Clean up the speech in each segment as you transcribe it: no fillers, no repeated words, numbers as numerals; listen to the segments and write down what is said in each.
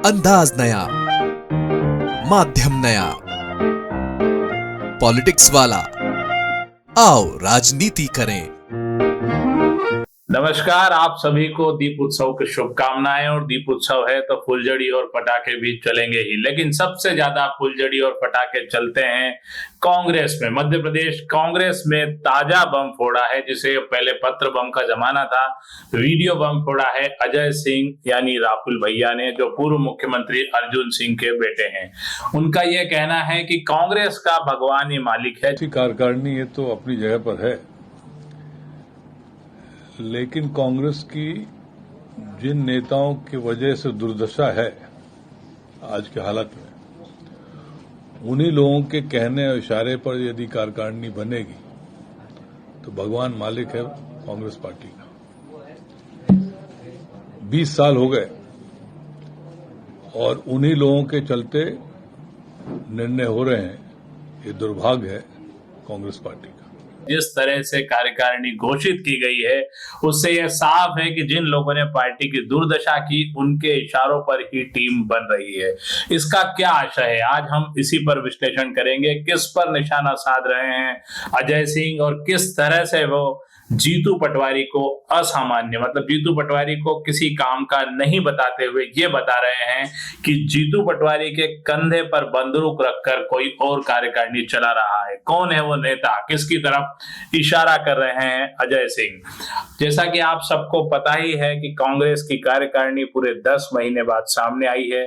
अंदाज नया, माध्यम नया, पॉलिटिक्स वाला, आओ राजनीति करें। नमस्कार, आप सभी को दीप उत्सव की शुभकामनाएं। और दीप उत्सव है तो फुलझड़ी और पटाखे भी चलेंगे ही, लेकिन सबसे ज्यादा फुलझड़ी और पटाखे चलते हैं कांग्रेस में। मध्य प्रदेश कांग्रेस में ताजा बम फोड़ा है, जिसे पहले पत्र बम का जमाना था, वीडियो बम फोड़ा है अजय सिंह यानी राहुल भैया ने, जो पूर्व मुख्यमंत्री अर्जुन सिंह के बेटे हैं। उनका यह कहना है कि कांग्रेस का भगवान ही मालिक है। कार्यकारिणी ये तो अपनी जगह पर है, लेकिन कांग्रेस की जिन नेताओं की वजह से दुर्दशा है आज के हालत में, उन्हीं लोगों के कहने और इशारे पर यदि कार्यकारिणी बनेगी तो भगवान मालिक है कांग्रेस पार्टी का। 20 साल हो गए और उन्हीं लोगों के चलते निर्णय हो रहे हैं। ये दुर्भाग्य है कांग्रेस पार्टी का। जिस तरह से कार्यकारिणी घोषित की गई है, उससे यह साफ है कि जिन लोगों ने पार्टी की दुर्दशा की, उनके इशारों पर ही टीम बन रही है। इसका क्या आशय है, आज हम इसी पर विश्लेषण करेंगे। किस पर निशाना साध रहे हैं अजय सिंह और किस तरह से वो जीतू पटवारी को असामान्य, मतलब जीतू पटवारी को किसी काम का नहीं बताते हुए ये बता रहे हैं कि जीतू पटवारी के कंधे पर बंदूक रखकर कोई और कार्यकारिणी चला रहा है। कौन है वो नेता, किसकी तरफ इशारा कर रहे हैं अजय सिंह। जैसा कि आप सबको पता ही है कि कांग्रेस की कार्यकारिणी पूरे 10 महीने बाद सामने आई है।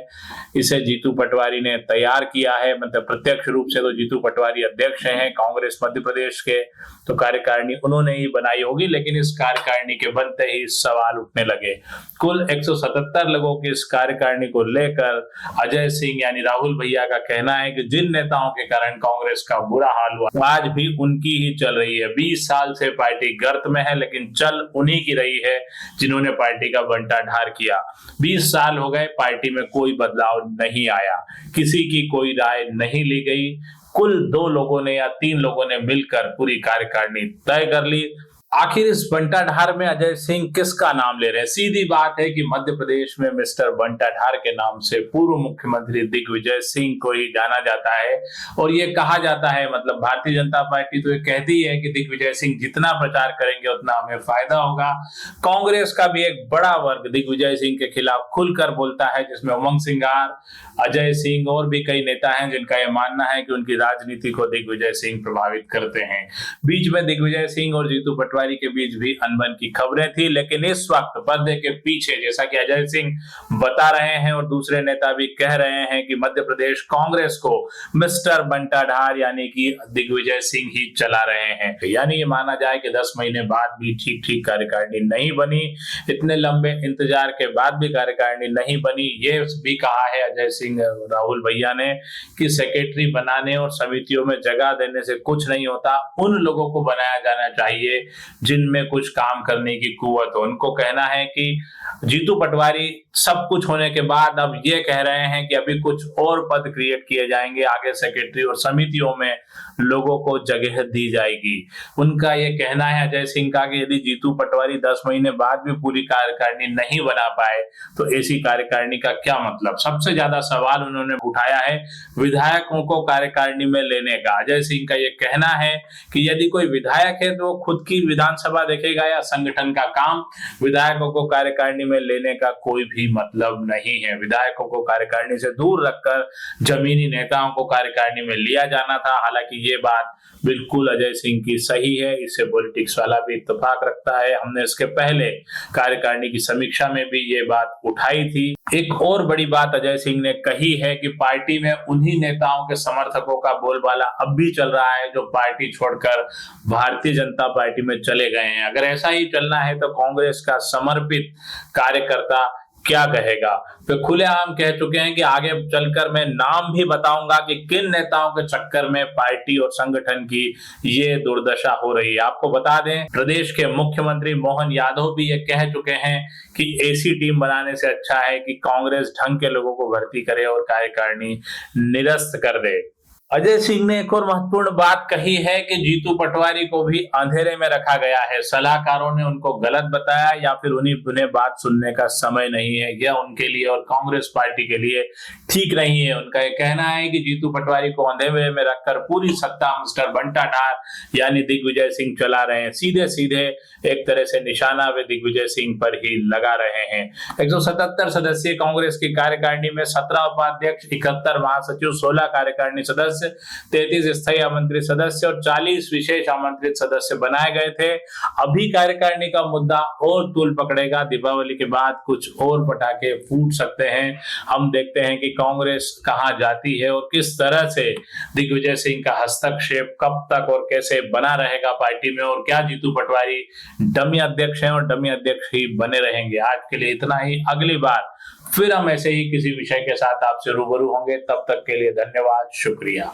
इसे जीतू पटवारी ने तैयार किया है, मतलब प्रत्यक्ष रूप से तो जीतू पटवारी अध्यक्ष हैं कांग्रेस मध्य प्रदेश के, तो कार्यकारिणी उन्होंने ही बनाई होगी। लेकिन इस कार्यकारिणी के बनते ही सवाल उठने लगे। कुल 177 लोगों की इस कार्यकारिणी को लेकर अजय सिंह यानी राहुल भैया का कहना है कि जिन नेताओं के कारण कांग्रेस का बुरा हाल हुआ, आज भी उनकी ही चल रही है। 20 साल से पार्टी गर्त में है, लेकिन चल उन्हीं की रही है जिन्होंने पार्टी का बंटाढार किया। 20 साल हो गए, पार्टी में कोई बदलाव नहीं आया, किसी की कोई राय नहीं ली गई। कुल 2 लोगों ने या 3 लोगों ने मिलकर पूरी कार्यकारिणी तय कर ली। आखिर इस बंटाढार में अजय सिंह किसका नाम ले रहे हैं? सीधी बात है कि मध्य प्रदेश में मिस्टर बंटाढार के नाम से पूर्व मुख्यमंत्री दिग्विजय सिंह को ही जाना जाता है। और ये कहा जाता है, मतलब भारतीय जनता पार्टी तो ये कहती है कि दिग्विजय सिंह जितना प्रचार करेंगे उतना हमें फायदा होगा। कांग्रेस का भी एक बड़ा वर्ग दिग्विजय सिंह के खिलाफ खुलकर बोलता है, जिसमें उमंग सिंगार, अजय सिंह और भी कई नेता हैं जिनका यह मानना है कि उनकी राजनीति को दिग्विजय सिंह प्रभावित करते हैं। बीच में दिग्विजय सिंह और जीतू पटवारी के बीच भी अनबन की खबरें थी, लेकिन इस वक्त पर्दे के पीछे, जैसा कि अजय सिंह बता रहे हैं और दूसरे नेता भी कह रहे हैं, कि मध्य प्रदेश कांग्रेस को मिस्टर बंटाढार यानी कि दिग्विजय सिंह ही चला रहे हैं। यानी ये माना जाए कि 10 महीने बाद भी ठीक ठीक कार्यकारिणी नहीं बनी, इतने लंबे इंतजार के बाद भी कार्यकारिणी नहीं बनी। ये भी कहा है अजय सिंह राहुल भैया ने कि सेक्रेटरी बनाने और समितियों में जगह देने से कुछ नहीं होता, उन लोगों को बनाया जाना चाहिए जिनमें कुछ काम करने की कुव्वत हो। उनको कहना है कि जीतू पटवारी सब कुछ होने के बाद अब ये कह रहे हैं कि अभी कुछ और पद क्रिएट किए जाएंगे, आगे सेक्रेटरी और समितियों में लोगों को जगह दी जाएगी। उनका ये कहना है अजय सिंह का कि यदि जीतू पटवारी 10 महीने बाद भी पूरी कार्यकारिणी नहीं बना पाए तो ऐसी कार्यकारिणी का क्या मतलब। सबसे ज्यादा सवाल उन्होंने उठाया है विधायकों को कार्यकारिणी में लेने का। अजय सिंह का ये कहना है कि यदि कोई विधायक है तो वो खुद की विधानसभा देखेगा या संगठन का काम, विधायकों को कार्यकारिणी में लेने का कोई भी मतलब नहीं है। विधायकों को कार्यकारिणी से दूर रखकर जमीनी नेताओं को कार्यकारिणी में लिया जाना था। हालांकि ये बात बिल्कुल अजय सिंह की सही है, इससे पॉलिटिक्स वाला भी इत्तेफाक रखता है। हमने इसके पहले कार्यकारिणी की समीक्षा में भी ये बात उठाई थी। एक और बड़ी बात अजय सिंह ने कही है कि पार्टी में उन्हीं नेताओं के समर्थकों का बोलबाला अब भी चल रहा है जो पार्टी छोड़कर भारतीय जनता पार्टी में चले गए हैं। अगर ऐसा ही चलना है तो कांग्रेस का समर्पित कार्यकर्ता क्या कहेगा। वे खुलेआम कह चुके हैं कि आगे चलकर मैं नाम भी बताऊंगा कि किन नेताओं के चक्कर में पार्टी और संगठन की ये दुर्दशा हो रही है। आपको बता दें, प्रदेश के मुख्यमंत्री मोहन यादव भी ये कह चुके हैं कि ऐसी टीम बनाने से अच्छा है कि कांग्रेस ढंग के लोगों को भर्ती करे और कार्यकारिणी निरस्त कर दे। अजय सिंह ने एक और महत्वपूर्ण बात कही है कि जीतू पटवारी को भी अंधेरे में रखा गया है। सलाहकारों ने उनको गलत बताया या फिर उन्हें बात सुनने का समय नहीं है। यह उनके लिए और कांग्रेस पार्टी के लिए ठीक नहीं है। उनका यह कहना है कि जीतू पटवारी को अंधेरे में रखकर पूरी सत्ता मिस्टर बंटा ढार यानी दिग्विजय सिंह चला रहे हैं। सीधे सीधे एक तरह से निशाना वे दिग्विजय सिंह पर ही लगा रहे हैं। 177 सदस्यीय कांग्रेस की कार्यकारिणी में 17 उपाध्यक्ष, 71 महासचिव, 16 कार्यकारिणी सदस्य, 33 स्थायी आमंत्रित सदस्य और 40 विशेष आमंत्रित सदस्य बनाए गए थे। अभी कार्यकारिणी का मुद्दा और तूल पकड़ेगा। दीपावली के बाद कुछ और पटाखे फूट सकते हैं। हम देखते हैं कि कांग्रेस कहां जाती है और किस तरह से दिग्विजय सिंह का हस्तक्षेप कब तक और कैसे बना रहेगा पार्टी में, और क्या जीतू पटवारी डमी अध्यक्ष हैं और डमी अध्यक्ष ही बने रहेंगे। आज के लिए इतना ही। अगली बार फिर हम ऐसे ही किसी विषय के साथ आपसे रूबरू होंगे। तब तक के लिए धन्यवाद, शुक्रिया।